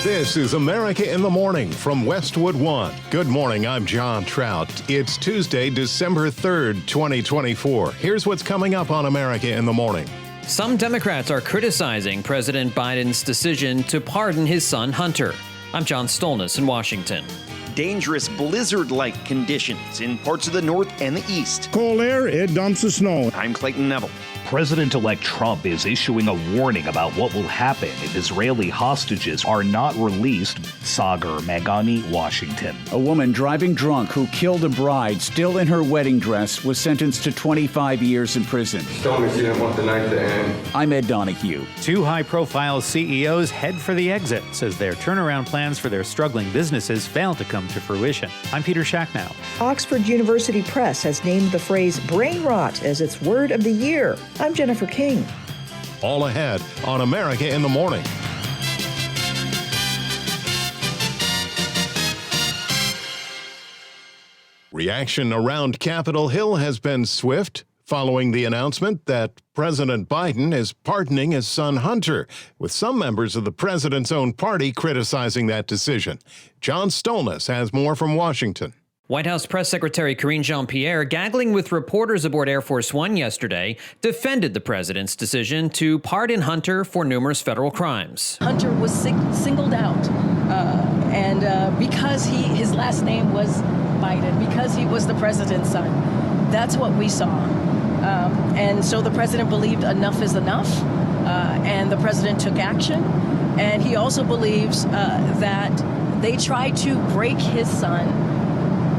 This is America in the Morning from Westwood One. Good morning, I'm John Trout. It's Tuesday, December 3rd, 2024. Here's what's coming up on America in the Morning. Some Democrats are criticizing President Biden's decision to pardon his son Hunter. I'm John Stolnis in Washington. Dangerous blizzard-like conditions in parts of the north and the east. Cold air, it dumps the snow. I'm Clayton Neville. President-elect Trump is issuing a warning about what will happen if Israeli hostages are not released. Sagar Meghani, Washington. A woman driving drunk who killed a bride still in her wedding dress was sentenced to 25 years in prison. Stolnis, you didn't want the night to end. I'm Ed Donahue. Two high-profile CEOs head for the exit as their turnaround plans for their struggling businesses fail to come to fruition. I'm Peter Schacknow. Oxford University Press has named the phrase brain rot as its word of the year. I'm Jennifer King. All ahead on America in the Morning. Reaction around Capitol Hill has been swift following the announcement that President Biden is pardoning his son Hunter, with some members of the president's own party criticizing that decision. John Stolnis has more from Washington. White House Press Secretary Karine Jean-Pierre, gaggling with reporters aboard Air Force One yesterday, defended the president's decision to pardon Hunter for numerous federal crimes. Hunter was singled out, and because his last name was Biden, because he was the president's son, that's what we saw. And so the president believed enough is enough, and the president took action. And he also believes that they tried to break his son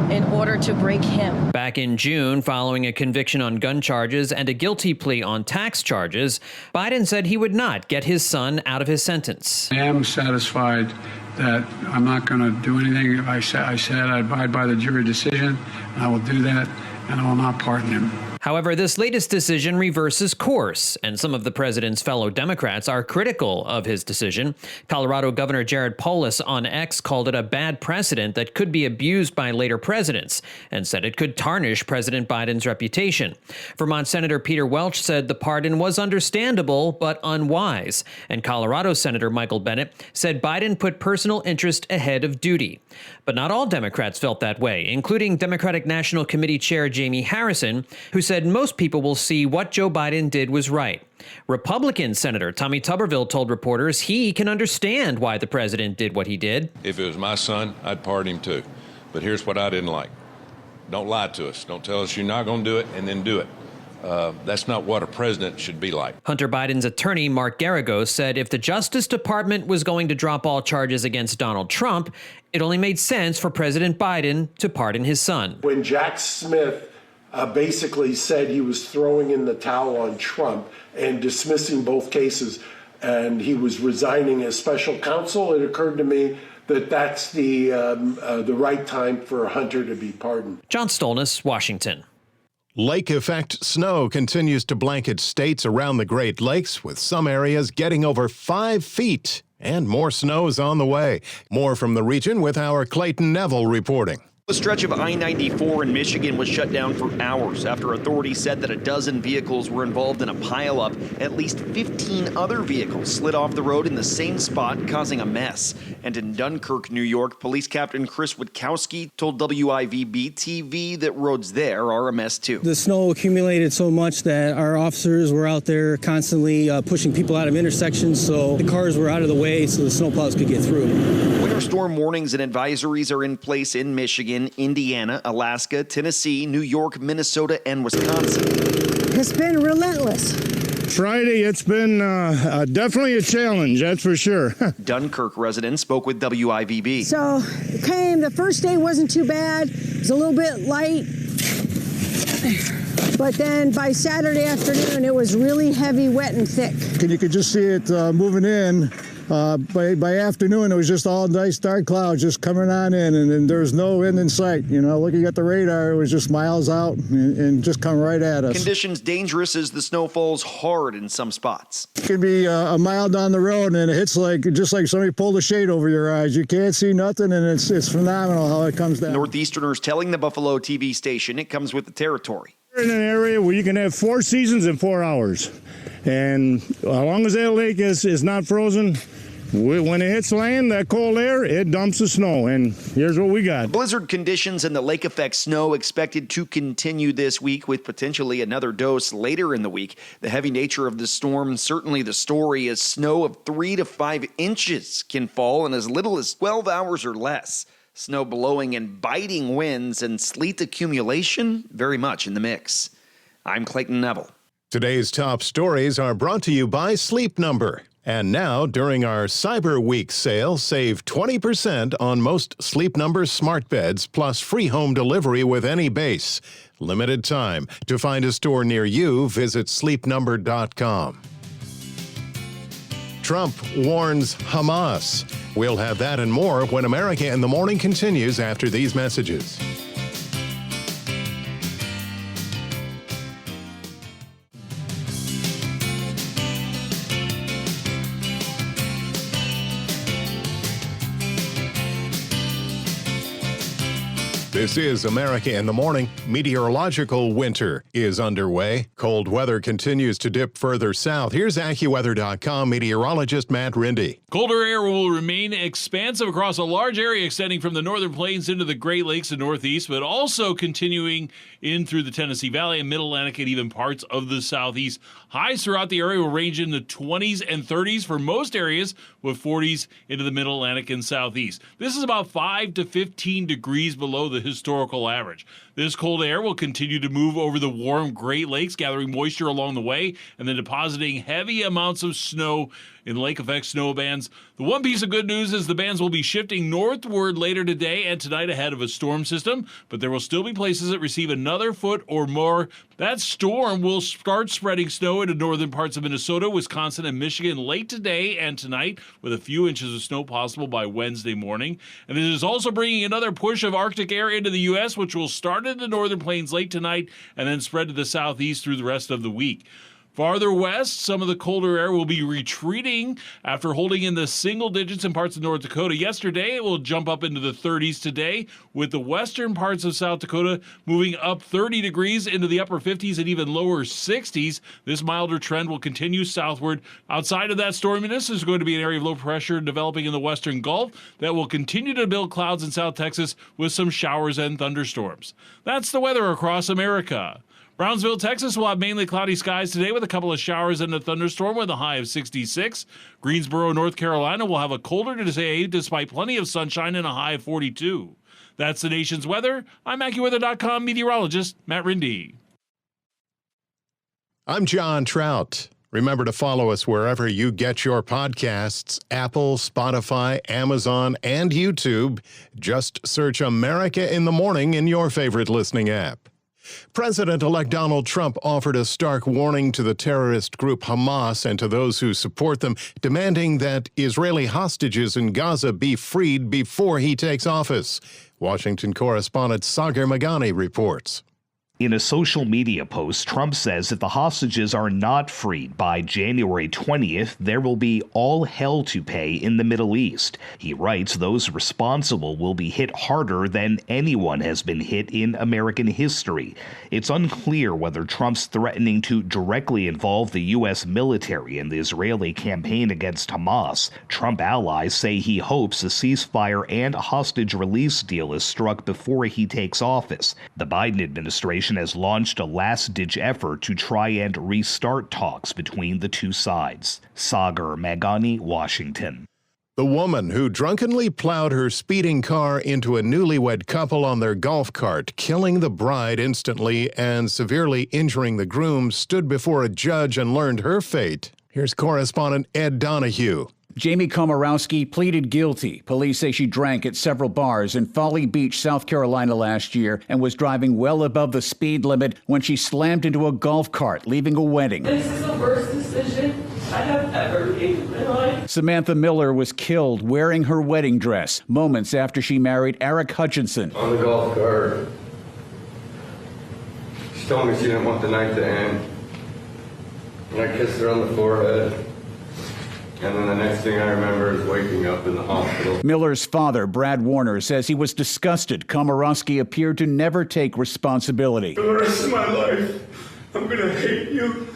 in order to break him. Back in June, following a conviction on gun charges and a guilty plea on tax charges, Biden said he would not get his son out of his sentence. I am satisfied that I'm not going to do anything. I said I'd abide by the jury decision, and I will do that, and I will not pardon him. However, this latest decision reverses course, and some of the president's fellow Democrats are critical of his decision. Colorado Governor Jared Polis on X called it a bad precedent that could be abused by later presidents, and said it could tarnish President Biden's reputation. Vermont Senator Peter Welch said the pardon was understandable but unwise, and Colorado Senator Michael Bennet said Biden put personal interest ahead of duty. But not all Democrats felt that way, including Democratic National Committee Chair Jamie Harrison, who said most people will see what Joe Biden did was right. Republican Senator Tommy Tuberville told reporters he can understand why the president did what he did. If it was my son, I'd pardon him too. But here's what I didn't like. Don't lie to us. Don't tell us you're not going to do it and then do it. That's not what a president should be like. Hunter Biden's attorney, Mark Garagos, said if the Justice Department was going to drop all charges against Donald Trump, it only made sense for President Biden to pardon his son. When Jack Smith basically said he was throwing in the towel on Trump and dismissing both cases, and he was resigning as special counsel, it occurred to me that that's the right time for Hunter to be pardoned. John Stolnis, Washington. Lake effect snow continues to blanket states around the Great Lakes, with some areas getting over 5 feet. And more snow is on the way. More from the region with our Clayton Neville reporting. The stretch of I-94 in Michigan was shut down for hours after authorities said that a dozen vehicles were involved in a pileup. At least 15 other vehicles slid off the road in the same spot, causing a mess. And in Dunkirk, New York, Police Captain Chris Witkowski told WIVB-TV that roads there are a mess too. The snow accumulated so much that our officers were out there constantly pushing people out of intersections, so the cars were out of the way so the snowplows could get through. Winter storm warnings and advisories are in place in Michigan, Indiana, Alaska, Tennessee, New York, Minnesota, and Wisconsin. It's been relentless. Friday, it's been definitely a challenge, that's for sure. Dunkirk residents spoke with WIVB. So the first day wasn't too bad. It was a little bit light. But then by Saturday afternoon, it was really heavy, wet, and thick. You could just see it moving in. By afternoon, it was just all nice dark clouds just coming on in, and there was no end in sight. You know, looking at the radar, it was just miles out and just come right at us. Conditions dangerous as the snow falls hard in some spots. It could be a mile down the road, and it hits just like somebody pulled a shade over your eyes. You can't see nothing, and it's phenomenal how it comes down. Northeasterners telling the Buffalo TV station it comes with the territory. We're in an area where you can have 4 seasons in 4 hours. And as long as that lake is not frozen, When it hits land, that cold air, it dumps the snow, and here's what we got. Blizzard conditions and the lake effect snow expected to continue this week with potentially another dose later in the week. The heavy nature of the storm, certainly the story, as snow of 3 to 5 inches can fall in as little as 12 hours or less. Snow blowing and biting winds and sleet accumulation very much in the mix. I'm Clayton Neville. Today's top stories are brought to you by Sleep Number. And now, during our Cyber Week sale, save 20% on most Sleep Number smart beds, plus free home delivery with any base. Limited time. To find a store near you, visit sleepnumber.com. Trump warns Hamas. We'll have that and more when America in the Morning continues after these messages. This is America in the Morning. Meteorological winter is underway. Cold weather continues to dip further south. Here's AccuWeather.com meteorologist Matt Rindy. Colder air will remain expansive across a large area extending from the northern plains into the Great Lakes and Northeast, but also continuing in through the Tennessee Valley and Mid-Atlantic and even parts of the Southeast. Highs throughout the area will range in the 20s and 30s for most areas, with 40s into the Mid-Atlantic and Southeast. This is about 5 to 15 degrees below the historical average. This cold air will continue to move over the warm Great Lakes, gathering moisture along the way and then depositing heavy amounts of snow in lake effect snow bands. The one piece of good news is the bands will be shifting northward later today and tonight ahead of a storm system, but there will still be places that receive another foot or more. That storm will start spreading snow into northern parts of Minnesota, Wisconsin, and Michigan late today and tonight, with a few inches of snow possible by Wednesday morning. And it is also bringing another push of Arctic air into the U.S., which will start in the northern plains late tonight and then spread to the southeast through the rest of the week. Farther west, some of the colder air will be retreating after holding in the single digits in parts of North Dakota yesterday. It will jump up into the 30s today, with the western parts of South Dakota moving up 30 degrees into the upper 50s and even lower 60s. This milder trend will continue southward. Outside of that storminess is going to be an area of low pressure developing in the western Gulf that will continue to build clouds in South Texas with some showers and thunderstorms. That's the weather across America. Brownsville, Texas will have mainly cloudy skies today with a couple of showers and a thunderstorm with a high of 66. Greensboro, North Carolina will have a colder day despite plenty of sunshine and a high of 42. That's the nation's weather. I'm AccuWeather.com meteorologist Matt Rindy. I'm John Trout. Remember to follow us wherever you get your podcasts, Apple, Spotify, Amazon, and YouTube. Just search America in the Morning in your favorite listening app. President-elect Donald Trump offered a stark warning to the terrorist group Hamas and to those who support them, demanding that Israeli hostages in Gaza be freed before he takes office. Washington correspondent Sagar Meghani reports. In a social media post, Trump says if the hostages are not freed by January 20th, there will be all hell to pay in the Middle East. He writes those responsible will be hit harder than anyone has been hit in American history. It's unclear whether Trump's threatening to directly involve the U.S. military in the Israeli campaign against Hamas. Trump allies say he hopes a ceasefire and hostage release deal is struck before he takes office. The Biden administration has launched a last-ditch effort to try and restart talks between the two sides. Sagar Meghani, Washington. The woman who drunkenly plowed her speeding car into a newlywed couple on their golf cart, killing the bride instantly and severely injuring the groom, stood before a judge and learned her fate. Here's correspondent Ed Donahue. Jamie Komorowski pleaded guilty. Police say she drank at several bars in Folly Beach, South Carolina last year and was driving well above the speed limit when she slammed into a golf cart, leaving a wedding. This is the worst decision I have ever made in my life. Samantha Miller was killed wearing her wedding dress moments after she married Eric Hutchinson. On the golf cart, she told me she didn't want the night to end. And I kissed her on the forehead. And then the next thing I remember is waking up in the hospital. Miller's father, Brad Warner, says he was disgusted Komorowski appeared to never take responsibility. For the rest of my life, I'm going to hate you.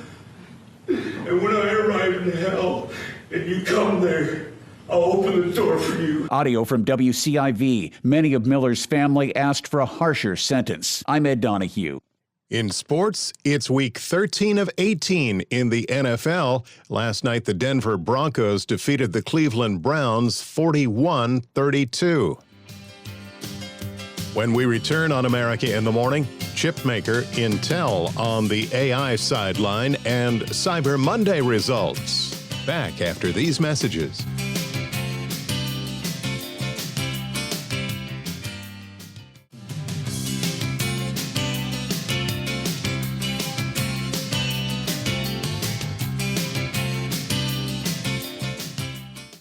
And when I arrive in hell and you come there, I'll open the door for you. Audio from WCIV. Many of Miller's family asked for a harsher sentence. I'm Ed Donahue. In sports, it's week 13 of 18 in the NFL. Last night, the Denver Broncos defeated the Cleveland Browns 41-32. When we return on America in the Morning, chipmaker Intel on the AI sideline and Cyber Monday results. Back after these messages.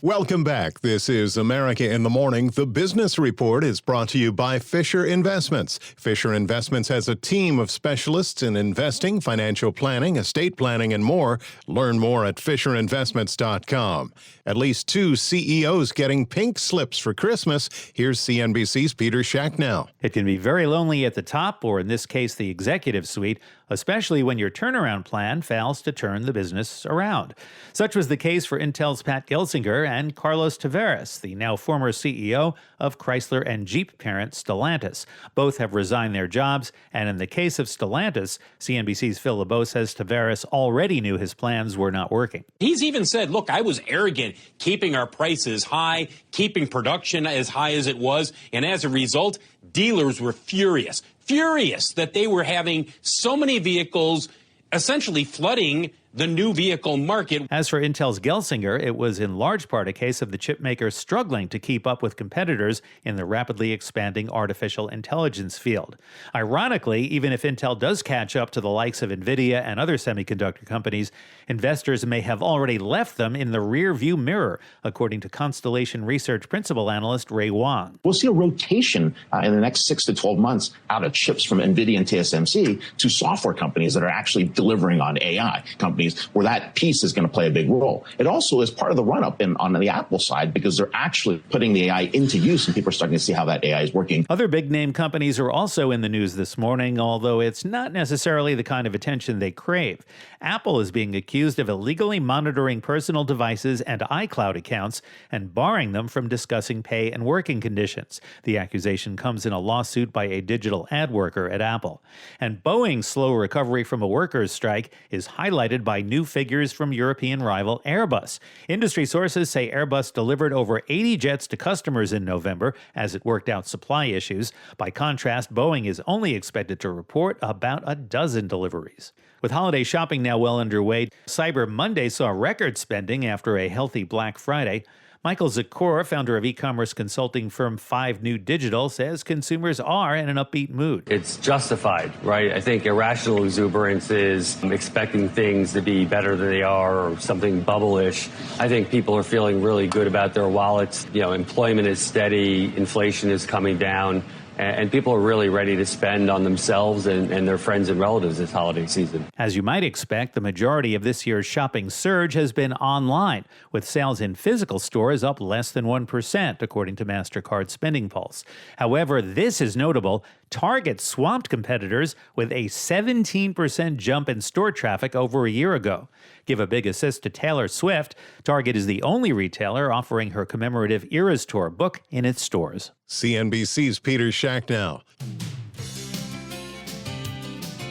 Welcome back. This is America in the Morning. The Business Report is brought to you by Fisher Investments. Fisher Investments has a team of specialists in investing, financial planning, estate planning, and more. Learn more at FisherInvestments.com. At least 2 CEOs getting pink slips for Christmas. Here's CNBC's Peter Schacknow. It can be very lonely at the top, or in this case, the executive suite, especially when your turnaround plan fails to turn the business around. Such was the case for Intel's Pat Gelsinger and Carlos Tavares, the now former CEO of Chrysler and Jeep parent Stellantis. Both have resigned their jobs, and in the case of Stellantis, CNBC's Phil LeBeau says Tavares already knew his plans were not working. He's even said, look, I was arrogant, keeping our prices high, keeping production as high as it was, and as a result, dealers were furious that they were having so many vehicles essentially flooding the new vehicle market. As for Intel's Gelsinger, it was in large part a case of the chipmaker struggling to keep up with competitors in the rapidly expanding artificial intelligence field. Ironically, even if Intel does catch up to the likes of NVIDIA and other semiconductor companies, investors may have already left them in the rear-view mirror, according to Constellation Research principal analyst Ray Wang. We'll see a rotation in the next 6 to 12 months out of chips from NVIDIA and TSMC to software companies that are actually delivering on AI companies, where that piece is going to play a big role. It also is part of the run-up on the Apple side, because they're actually putting the AI into use, and people are starting to see how that AI is working. Other big-name companies are also in the news this morning, although it's not necessarily the kind of attention they crave. Apple is being accused of illegally monitoring personal devices and iCloud accounts and barring them from discussing pay and working conditions. The accusation comes in a lawsuit by a digital ad worker at Apple. And Boeing's slow recovery from a workers' strike is highlighted by new figures from European rival Airbus. Industry sources say Airbus delivered over 80 jets to customers in November as it worked out supply issues. By contrast, Boeing is only expected to report about a dozen deliveries. With holiday shopping now well underway, Cyber Monday saw record spending after a healthy Black Friday. Michael Zakor, founder of e-commerce consulting firm 5 New Digital, says consumers are in an upbeat mood. It's justified, right? I think irrational exuberance is expecting things to be better than they are or something bubble-ish. I think people are feeling really good about their wallets. You know, employment is steady, inflation is coming down, and people are really ready to spend on themselves and their friends and relatives this holiday season. As you might expect, the majority of this year's shopping surge has been online, with sales in physical stores up less than 1%, according to MasterCard Spending Pulse. However, this is notable. Target swamped competitors with a 17% jump in store traffic over a year ago. Give a big assist to Taylor Swift. Target is the only retailer offering her commemorative Eras Tour book in its stores. CNBC's Peter Schacknow.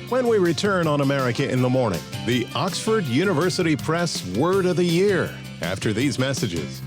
When we return on America in the Morning, the Oxford University Press Word of the Year, after these messages.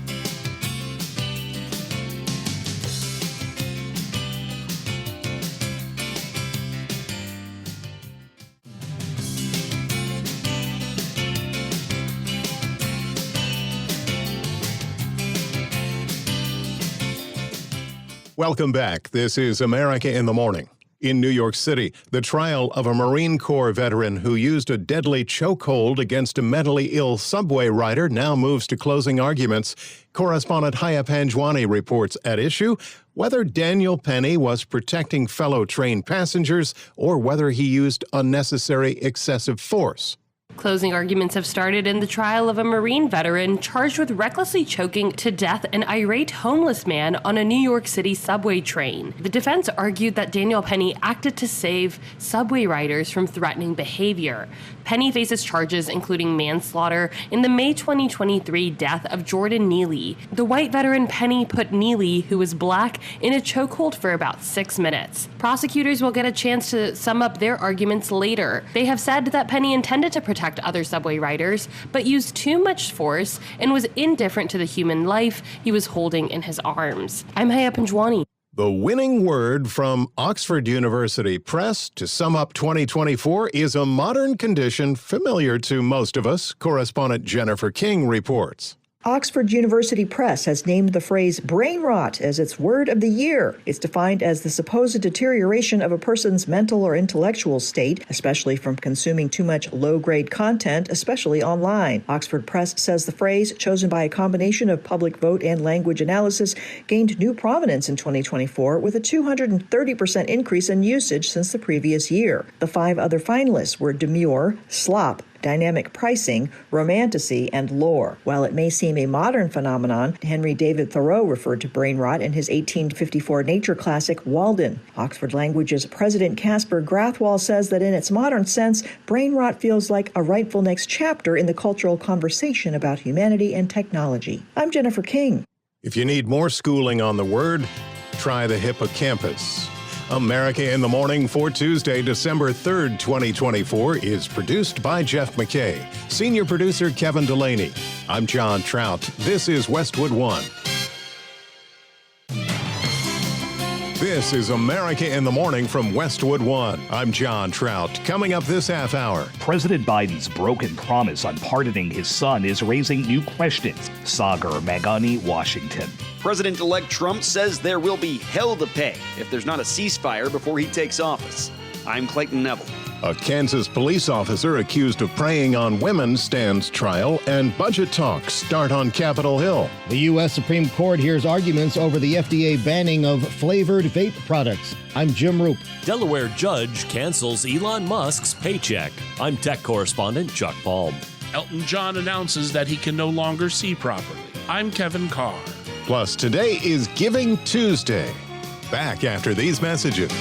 Welcome back. This is America in the Morning. In New York City, the trial of a Marine Corps veteran who used a deadly chokehold against a mentally ill subway rider now moves to closing arguments. Correspondent Haya Panjwani reports at issue whether Daniel Penny was protecting fellow train passengers or whether he used unnecessary excessive force. Closing arguments have started in the trial of a Marine veteran charged with recklessly choking to death an irate homeless man on a New York City subway train. The defense argued that Daniel Penny acted to save subway riders from threatening behavior. Penny faces charges including manslaughter in the May 2023 death of Jordan Neely. The white veteran Penny put Neely, who was black, in a chokehold for about 6 minutes. Prosecutors will get a chance to sum up their arguments later. They have said that Penny intended to protect other subway riders, but used too much force and was indifferent to the human life he was holding in his arms. I'm Haya Panjwani. The winning word from Oxford University Press to sum up 2024 is a modern condition familiar to most of us. Correspondent Jennifer King reports. Oxford University Press has named the phrase brain rot as its word of the year. It's defined as the supposed deterioration of a person's mental or intellectual state, especially from consuming too much low-grade content, especially online. Oxford Press says the phrase, chosen by a combination of public vote and language analysis, gained new prominence in 2024 with a 230% increase in usage since the previous year. The 5 other finalists were demure, slop, dynamic pricing, romantasy, and lore. While it may seem a modern phenomenon, Henry David Thoreau referred to brain rot in his 1854 nature classic, Walden. Oxford Language's President Caspar Grathwohl says that in its modern sense, brain rot feels like a rightful next chapter in the cultural conversation about humanity and technology. I'm Jennifer King. If you need more schooling on the word, try the hippocampus. America in the Morning for Tuesday, December 3rd, 2024 is produced by Jeff McKay. Senior producer Kevin Delaney. I'm John Trout. This is Westwood One. This is America in the Morning from Westwood One. I'm John Trout. Coming up this half hour. President Biden's broken promise on pardoning his son is raising new questions. Sagar Meghani, Washington. President-elect Trump says there will be hell to pay if there's not a ceasefire before he takes office. I'm Clayton Neville. A Kansas police officer accused of preying on women stands trial, and budget talks start on Capitol Hill. The U.S. Supreme Court hears arguments over the FDA banning of flavored vape products. I'm Jim Roop. Delaware judge cancels Elon Musk's paycheck. I'm tech correspondent Chuck Palm. Elton John announces that he can no longer see properly. I'm Kevin Carr. Plus, today is Giving Tuesday. Back after these messages.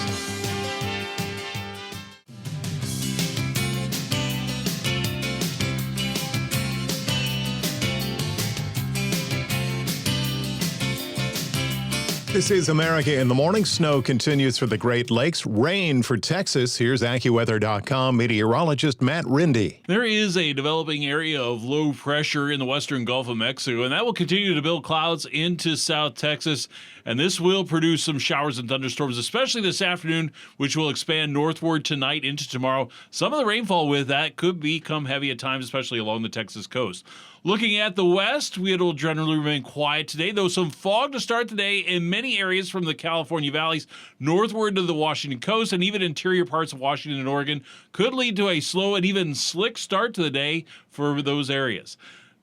This is America in the Morning. Snow continues for the Great Lakes. Rain for Texas. Here's AccuWeather.com meteorologist Matt Rindy. There is a developing area of low pressure in the western Gulf of Mexico, and that will continue to build clouds into South Texas. And this will produce some showers and thunderstorms, especially this afternoon, which will expand northward tonight into tomorrow. Some of the rainfall with that could become heavy at times, especially along the Texas coast. Looking at the west, it'll generally remain quiet today, though some fog to start today in many areas from the California valleys northward to the Washington coast, and even interior parts of Washington and Oregon could lead to a slow and even slick start to the day for those areas.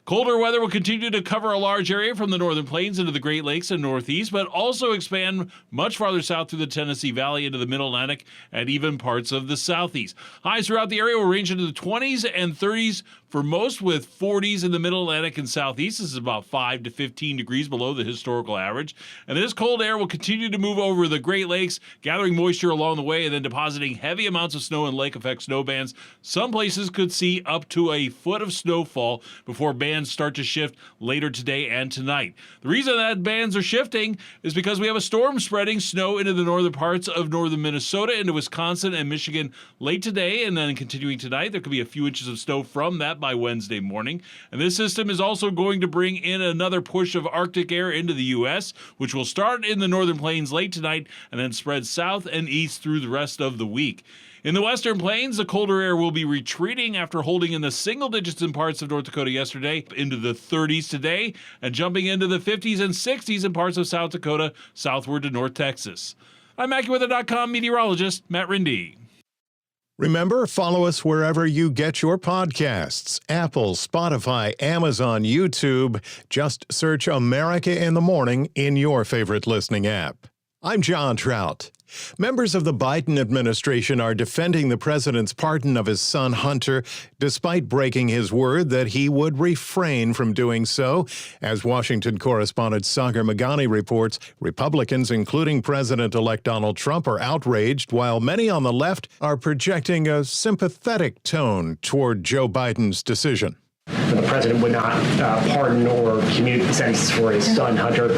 Colder weather will continue to cover a large area from the northern plains into the Great Lakes and Northeast, but also expand much farther south through the Tennessee Valley into the Mid-Atlantic and even parts of the Southeast. Highs throughout the area will range into the 20s and 30s for most, with 40s in the Mid-Atlantic and Southeast. This is about 5 to 15 degrees below the historical average. And this cold air will continue to move over the Great Lakes, gathering moisture along the way and then depositing heavy amounts of snow in lake-effect snow bands. Some places could see up to a foot of snowfall before bands start to shift later today and tonight. The reason that bands are shifting is because we have a storm spreading snow into the northern parts of northern Minnesota, into Wisconsin and Michigan late today, and then continuing tonight. There could be a few inches of snow from that by Wednesday morning. And this system is also going to bring in another push of Arctic air into the U.S., which will start in the northern plains late tonight and then spread south and east through the rest of the week. In the western plains, the colder air will be retreating after holding in the single digits in parts of North Dakota yesterday, into the 30s today, and jumping into the 50s and 60s in parts of South Dakota, southward to North Texas. I'm AccuWeather.com meteorologist Matt Rindy. Remember, follow us wherever you get your podcasts. Apple, Spotify, Amazon, YouTube. Just search America in the Morning in your favorite listening app. I'm John Trout. Members of the Biden administration are defending the president's pardon of his son Hunter, despite breaking his word that he would refrain from doing so. As Washington correspondent Sagar Meghani reports, Republicans, including President-elect Donald Trump, are outraged, while many on the left are projecting a sympathetic tone toward Joe Biden's decision. The president would not pardon or commute the sentence for his son, Hunter.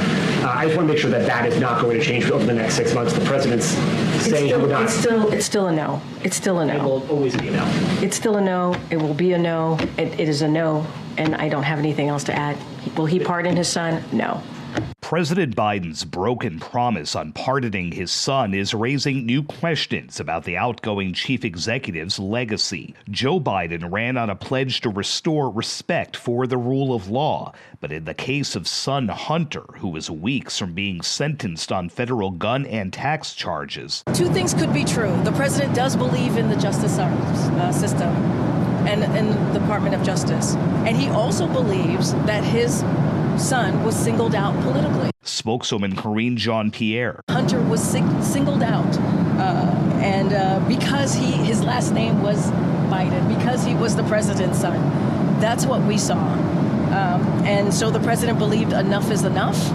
I just want to make sure that that is not going to change over the next 6 months. The president's saying he would not. It's still a no. It's still a no. It will always be a no. It's still a no. It will be a no. It is a no, and I don't have anything else to add. Will he pardon his son? No. President Biden's broken promise on pardoning his son is raising new questions about the outgoing chief executive's legacy. Joe Biden ran on a pledge to restore respect for the rule of law. But in the case of son Hunter, who was weeks from being sentenced on federal gun and tax charges. Two things could be true. The president does believe in the justice system and the Department of Justice. And he also believes that his son was singled out politically. Spokeswoman Karine Jean-Pierre. Hunter was singled out, and because his last name was Biden, because he was the president's son. That's what we saw. And so the president believed enough is enough,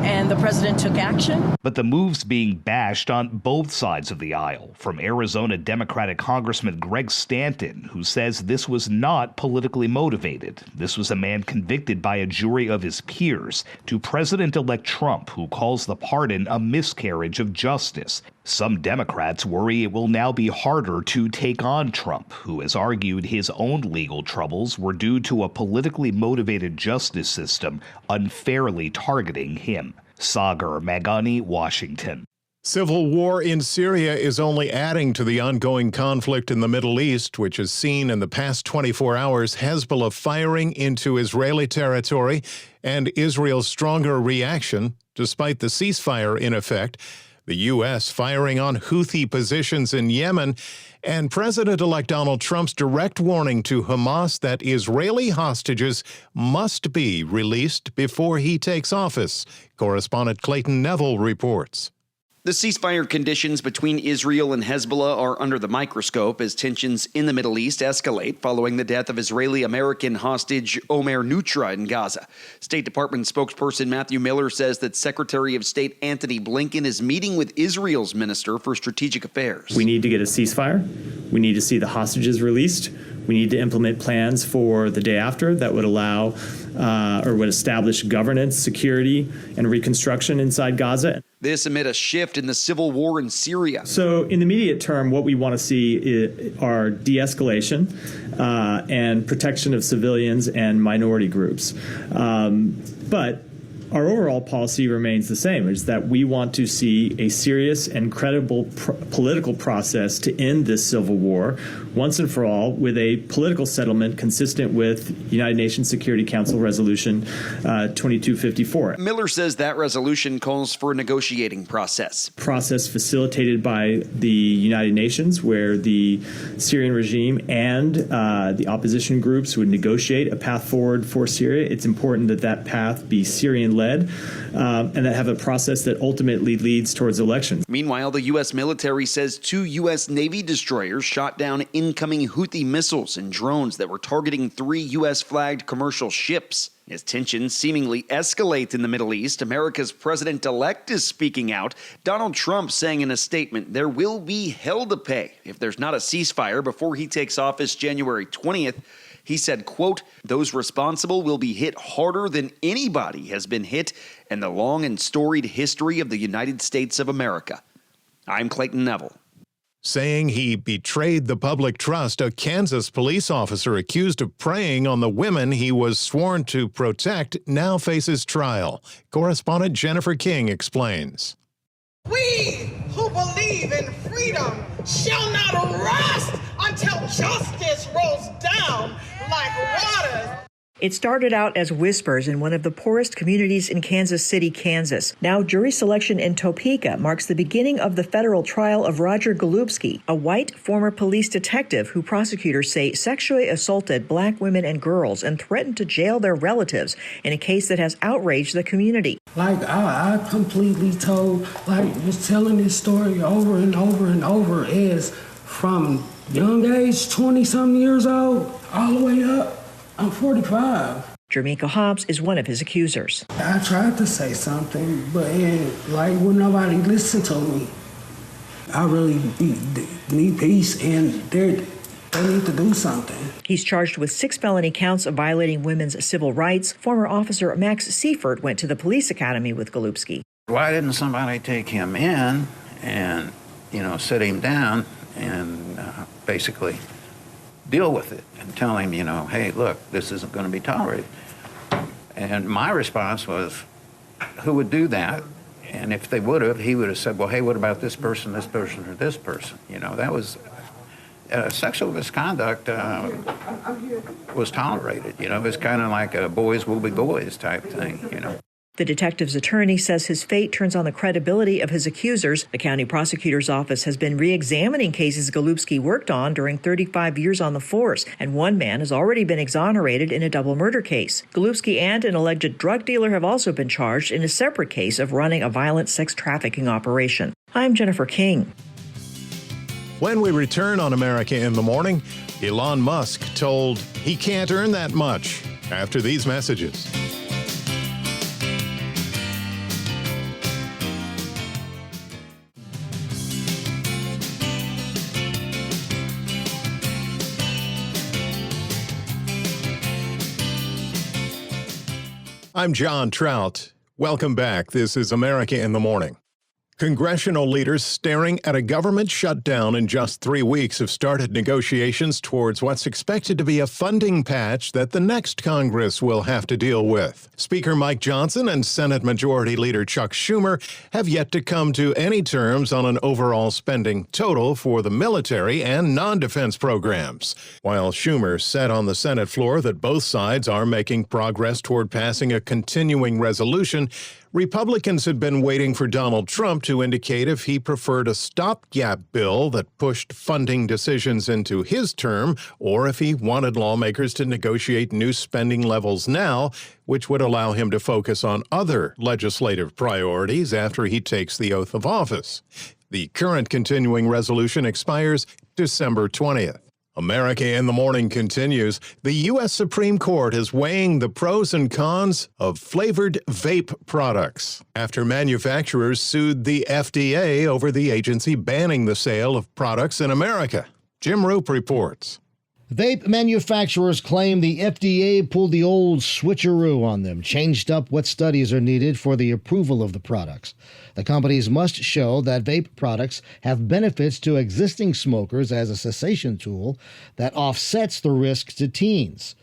and the president took action. But the move's being bashed on both sides of the aisle, from Arizona Democratic Congressman Greg Stanton, who says this was not politically motivated. This was a man convicted by a jury of his peers, to President-elect Trump, who calls the pardon a miscarriage of justice. Some Democrats worry it will now be harder to take on Trump, who has argued his own legal troubles were due to a politically motivated justice system unfairly targeting him. Sagar Meghani, Washington. Civil war in Syria is only adding to the ongoing conflict in the Middle East, which has seen in the past 24 hours Hezbollah firing into Israeli territory and Israel's stronger reaction, despite the ceasefire in effect, the U.S. firing on Houthi positions in Yemen, and President-elect Donald Trump's direct warning to Hamas that Israeli hostages must be released before he takes office. Correspondent Clayton Neville reports. The ceasefire conditions between Israel and Hezbollah are under the microscope as tensions in the Middle East escalate following the death of Israeli-American hostage Omer Nutra in Gaza. State Department spokesperson Matthew Miller says that Secretary of State Antony Blinken is meeting with Israel's Minister for Strategic Affairs. We need to get a ceasefire. We need to see the hostages released. We need to implement plans for the day after that would allow or would establish governance, security, and reconstruction inside Gaza. This amid a shift in the civil war in Syria. So in the immediate term, what we want to see are de-escalation and protection of civilians and minority groups. But our overall policy remains the same, is that we want to see a serious and credible political process to end this civil war once and for all, with a political settlement consistent with United Nations Security Council Resolution 2254. Miller says that resolution calls for a negotiating process. Process facilitated by the United Nations, where the Syrian regime and the opposition groups would negotiate a path forward for Syria. It's important that that path be Syrian-led and that have a process that ultimately leads towards elections. Meanwhile, the U.S. military says 2 U.S. Navy destroyers shot down incoming Houthi missiles and drones that were targeting 3 U.S.-flagged commercial ships. As tensions seemingly escalate in the Middle East, America's president-elect is speaking out. Donald Trump saying in a statement there will be hell to pay if there's not a ceasefire before he takes office January 20th. He said, quote, "Those responsible will be hit harder than anybody has been hit in the long and storied history of the United States of America." I'm Clayton Neville. Saying he betrayed the public trust, a Kansas police officer accused of preying on the women he was sworn to protect now faces trial. Correspondent Jennifer King explains. We who believe in freedom shall not rest until justice rolls down like water. It started out as whispers in one of the poorest communities in Kansas City, Kansas. Now jury selection in Topeka marks the beginning of the federal trial of Roger Golubski, a white former police detective who prosecutors say sexually assaulted black women and girls and threatened to jail their relatives in a case that has outraged the community. Like, I completely was telling this story over and over and over as from young age, 20-something years old, all the way up. I'm 45. Jermica Hobbs is one of his accusers. I tried to say something, but when nobody listened to me, I really need peace, and they need to do something. He's charged with 6 felony counts of violating women's civil rights. Former officer Max Seifert went to the police academy with Golubsky. Why didn't somebody take him in and, sit him down and basically deal with it and tell him, hey, look, this isn't going to be tolerated? And my response was, who would do that? And if they would have, he would have said, well, hey, what about this person, or this person? That was sexual misconduct was tolerated. It was kind of like a boys will be boys type thing, The detective's attorney says his fate turns on the credibility of his accusers. The county prosecutor's office has been re-examining cases Golubsky worked on during 35 years on the force, and one man has already been exonerated in a double murder case. Golubsky and an alleged drug dealer have also been charged in a separate case of running a violent sex trafficking operation. I'm Jennifer King. When we return on America in the Morning, Elon Musk told he can't earn that much after these messages. I'm John Trout. Welcome back. This is America in the Morning. Congressional leaders staring at a government shutdown in just 3 weeks have started negotiations towards what's expected to be a funding patch that the next Congress will have to deal with. Speaker Mike Johnson and Senate Majority Leader Chuck Schumer have yet to come to any terms on an overall spending total for the military and non-defense programs. While Schumer said on the Senate floor that both sides are making progress toward passing a continuing resolution, Republicans had been waiting for Donald Trump to indicate if he preferred a stopgap bill that pushed funding decisions into his term, or if he wanted lawmakers to negotiate new spending levels now, which would allow him to focus on other legislative priorities after he takes the oath of office. The current continuing resolution expires December 20th. America in the Morning continues. The U.S. Supreme Court is weighing the pros and cons of flavored vape products after manufacturers sued the FDA over the agency banning the sale of products in America. Jim Roop reports. Vape manufacturers claim the FDA pulled the old switcheroo on them, changed up what studies are needed for the approval of the products. The companies must show that vape products have benefits to existing smokers as a cessation tool that offsets the risks to teens.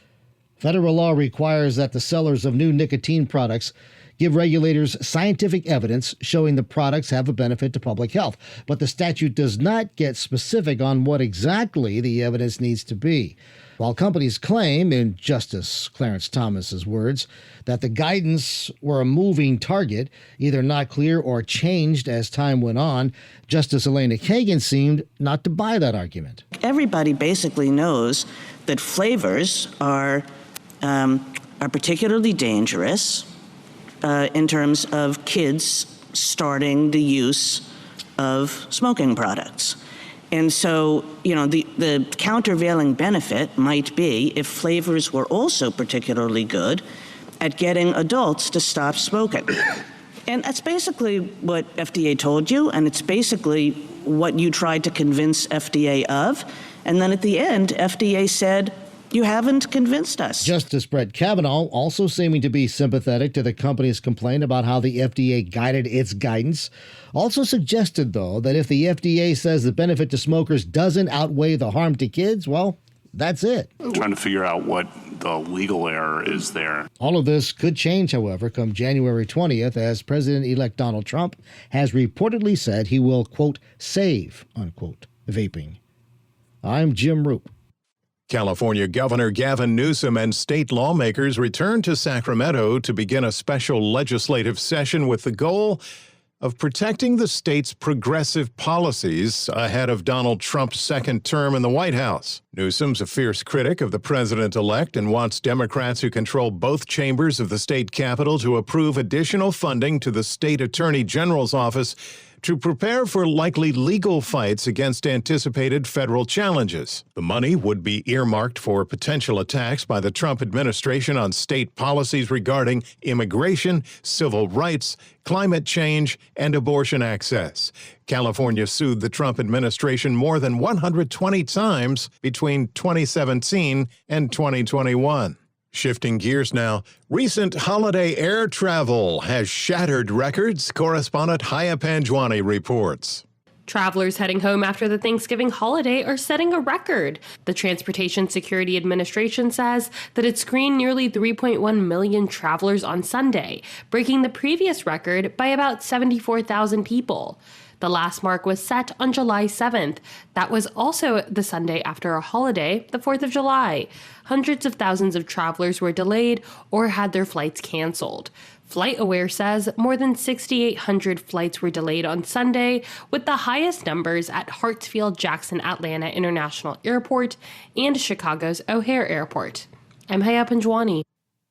Federal law requires that the sellers of new nicotine products give regulators scientific evidence showing the products have a benefit to public health, but the statute does not get specific on what exactly the evidence needs to be. While companies claim, in Justice Clarence Thomas's words, that the guidance were a moving target, either not clear or changed as time went on, Justice Elena Kagan seemed not to buy that argument. Everybody basically knows that flavors are particularly dangerous in terms of kids starting the use of smoking products. And so, the countervailing benefit might be if flavors were also particularly good at getting adults to stop smoking. And that's basically what FDA told you, and it's basically what you tried to convince FDA of. And then at the end, FDA said, you haven't convinced us. Justice Brett Kavanaugh, also seeming to be sympathetic to the company's complaint about how the FDA guided its guidance, also suggested, though, that if the FDA says the benefit to smokers doesn't outweigh the harm to kids, well, that's it. I'm trying to figure out what the legal error is there. All of this could change, however, come January 20th, as President-elect Donald Trump has reportedly said he will, quote, save, unquote, vaping. I'm Jim Roop. California Governor Gavin Newsom and state lawmakers returned to Sacramento to begin a special legislative session with the goal of protecting the state's progressive policies ahead of Donald Trump's second term in the White House. Newsom's a fierce critic of the president-elect and wants Democrats who control both chambers of the state capitol to approve additional funding to the state attorney general's office to prepare for likely legal fights against anticipated federal challenges. The money would be earmarked for potential attacks by the Trump administration on state policies regarding immigration, civil rights, climate change, and abortion access. California sued the Trump administration more than 120 times between 2017 and 2021. Shifting gears now, recent holiday air travel has shattered records. Correspondent Haya Panjwani reports. Travelers heading home after the Thanksgiving holiday are setting a record. The Transportation Security Administration says that it screened nearly 3.1 million travelers on Sunday, breaking the previous record by about 74,000 people. The last mark was set on July 7th. That was also the Sunday after a holiday, the 4th of July. Hundreds of thousands of travelers were delayed or had their flights canceled. FlightAware says more than 6,800 flights were delayed on Sunday, with the highest numbers at Hartsfield-Jackson Atlanta International Airport and Chicago's O'Hare Airport. I'm Haya Panjwani.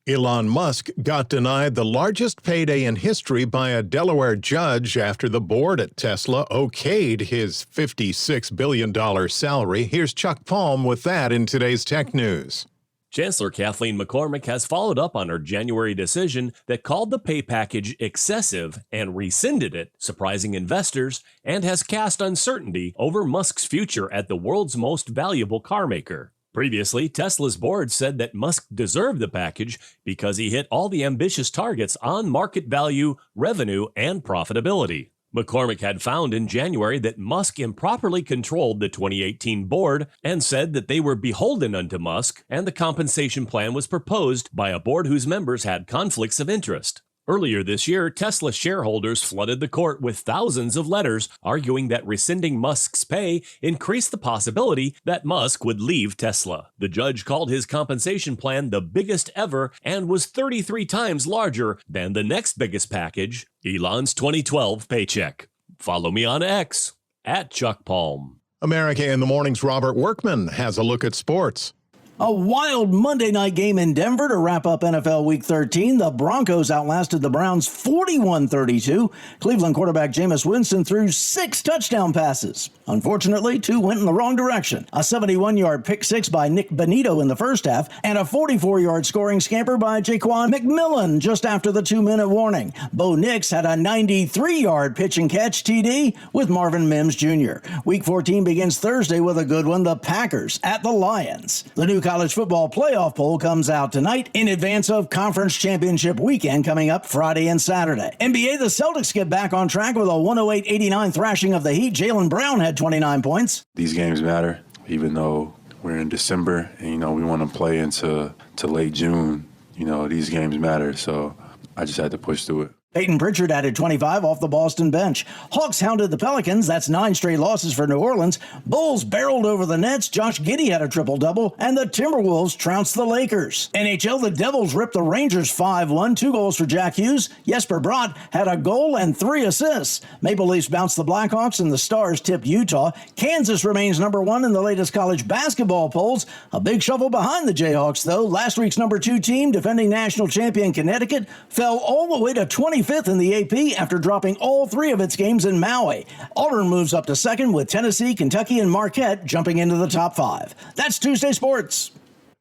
Elon Musk got denied the largest payday in history by a Delaware judge after the board at Tesla okayed his $56 billion salary. Here's Chuck Palm with that in today's Tech News. Chancellor Kathleen McCormick has followed up on her January decision that called the pay package excessive and rescinded it, surprising investors, and has cast uncertainty over Musk's future at the world's most valuable car maker. Previously, Tesla's board said that Musk deserved the package because he hit all the ambitious targets on market value, revenue, and profitability. McCormick had found in January that Musk improperly controlled the 2018 board and said that they were beholden unto Musk, and the compensation plan was proposed by a board whose members had conflicts of interest. Earlier this year, Tesla shareholders flooded the court with thousands of letters arguing that rescinding Musk's pay increased the possibility that Musk would leave Tesla. The judge called his compensation plan the biggest ever and was 33 times larger than the next biggest package, Elon's 2012 paycheck. Follow me on X, @ChuckPalm. America in the Morning's Robert Workman has a look at sports. A wild Monday night game in Denver to wrap up NFL Week 13. The Broncos outlasted the Browns 41-32. Cleveland quarterback Jameis Winston threw 6 touchdown passes. Unfortunately, 2 went in the wrong direction. A 71-yard pick six by Nick Benito in the first half, and a 44-yard scoring scamper by Jaquan McMillan just after the 2-minute warning. Bo Nix had a 93-yard pitch and catch TD with Marvin Mims Jr. Week 14 begins Thursday with a good one, the Packers at the Lions. The new college football playoff poll comes out tonight in advance of conference championship weekend coming up Friday and Saturday. NBA, the Celtics get back on track with a 108-89 thrashing of the Heat. Jaylen Brown had 29 points. These games matter, even though we're in December and, we want to play into late June. These games matter, so I just had to push through it. Peyton Pritchard added 25 off the Boston bench. Hawks hounded the Pelicans. That's 9 straight losses for New Orleans. Bulls barreled over the Nets. Josh Giddey had a triple-double. And the Timberwolves trounced the Lakers. NHL, the Devils ripped the Rangers 5-1. 2 goals for Jack Hughes. Jesper Bratt had a goal and 3 assists. Maple Leafs bounced the Blackhawks and the Stars tipped Utah. Kansas remains number 1 in the latest college basketball polls. A big shuffle behind the Jayhawks, though. Last week's number 2 team, defending national champion Connecticut, fell all the way to 25th in the AP after dropping all 3 of its games in Maui. Auburn moves up to 2nd with Tennessee, Kentucky, and Marquette jumping into the top 5. That's Tuesday Sports.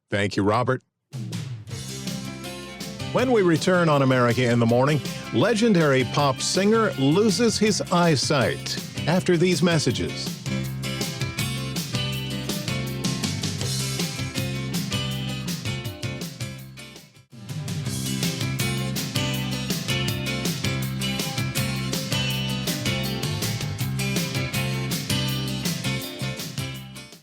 Thank you, Robert. When we return on America in the Morning, legendary pop singer loses his eyesight after these messages.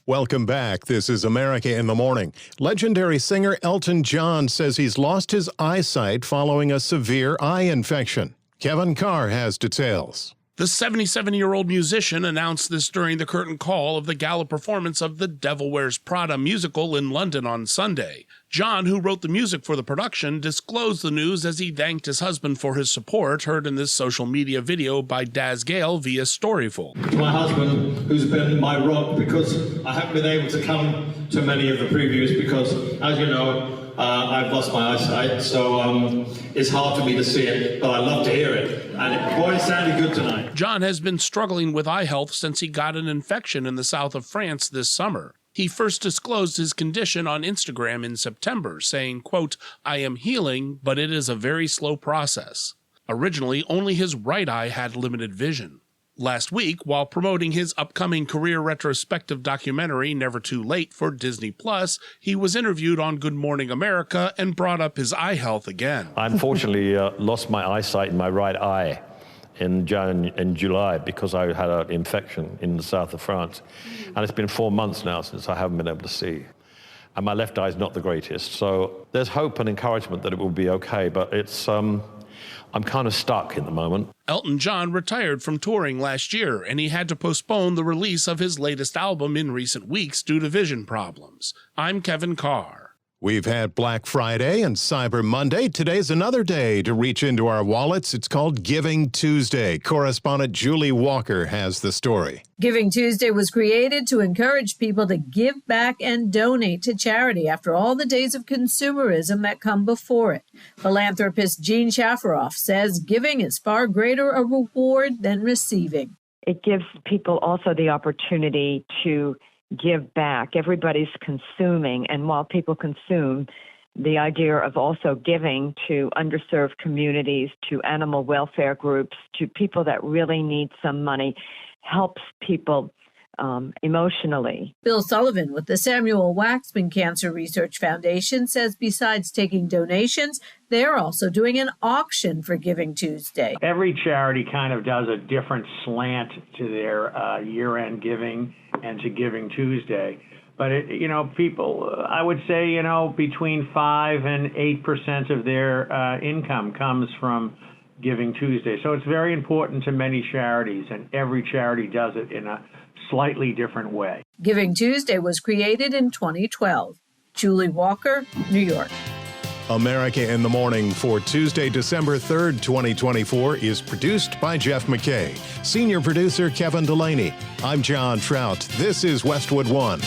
Welcome back. This is America in the Morning. Legendary singer Elton John says he's lost his eyesight following a severe eye infection. Kevin Carr has details. The 77-year-old musician announced this during the curtain call of the gala performance of The Devil Wears Prada musical in London on Sunday. John, who wrote the music for the production, disclosed the news as he thanked his husband for his support, heard in this social media video by Daz Gale via Storyful. To my husband, who's been my rock, because I haven't been able to come to many of the previews because, as you know, I've lost my eyesight, so it's hard for me to see it, but I love to hear it. And boy, it sounded good tonight. John has been struggling with eye health since he got an infection in the south of France this summer. He first disclosed his condition on Instagram in September, saying, quote, "I am healing, but it is a very slow process." Originally, only his right eye had limited vision. Last week, while promoting his upcoming career retrospective documentary, Never Too Late, for Disney+, he was interviewed on Good Morning America and brought up his eye health again. I unfortunately lost my eyesight in my right eye in July because I had an infection in the south of France. And it's been 4 months now since I haven't been able to see. And my left eye is not the greatest. So there's hope and encouragement that it will be okay, but it's I'm kind of stuck in the moment. Elton John retired from touring last year, and he had to postpone the release of his latest album in recent weeks due to vision problems. I'm Kevin Carr. We've had Black Friday and Cyber Monday. Today's another day to reach into our wallets. It's called Giving Tuesday. Correspondent Julie Walker has the story. Giving Tuesday was created to encourage people to give back and donate to charity after all the days of consumerism that come before it. Philanthropist Jean Shafaroff says giving is far greater a reward than receiving. It gives people also the opportunity to give back. Everybody's consuming, and while people consume, the idea of also giving to underserved communities, to animal welfare groups, to people that really need some money helps people emotionally. Bill Sullivan with the Samuel Waxman Cancer Research Foundation says besides taking donations, they're also doing an auction for Giving Tuesday. Every charity kind of does a different slant to their year-end giving and to Giving Tuesday. But, people, I would say, between 5 and 8% of their income comes from Giving Tuesday. So it's very important to many charities, and every charity does it in a slightly different way. Giving Tuesday was created in 2012. Julie Walker, New York. America in the Morning for Tuesday, December 3rd, 2024 is produced by Jeff McKay. Senior producer Kevin Delaney. I'm John Trout. This is Westwood One.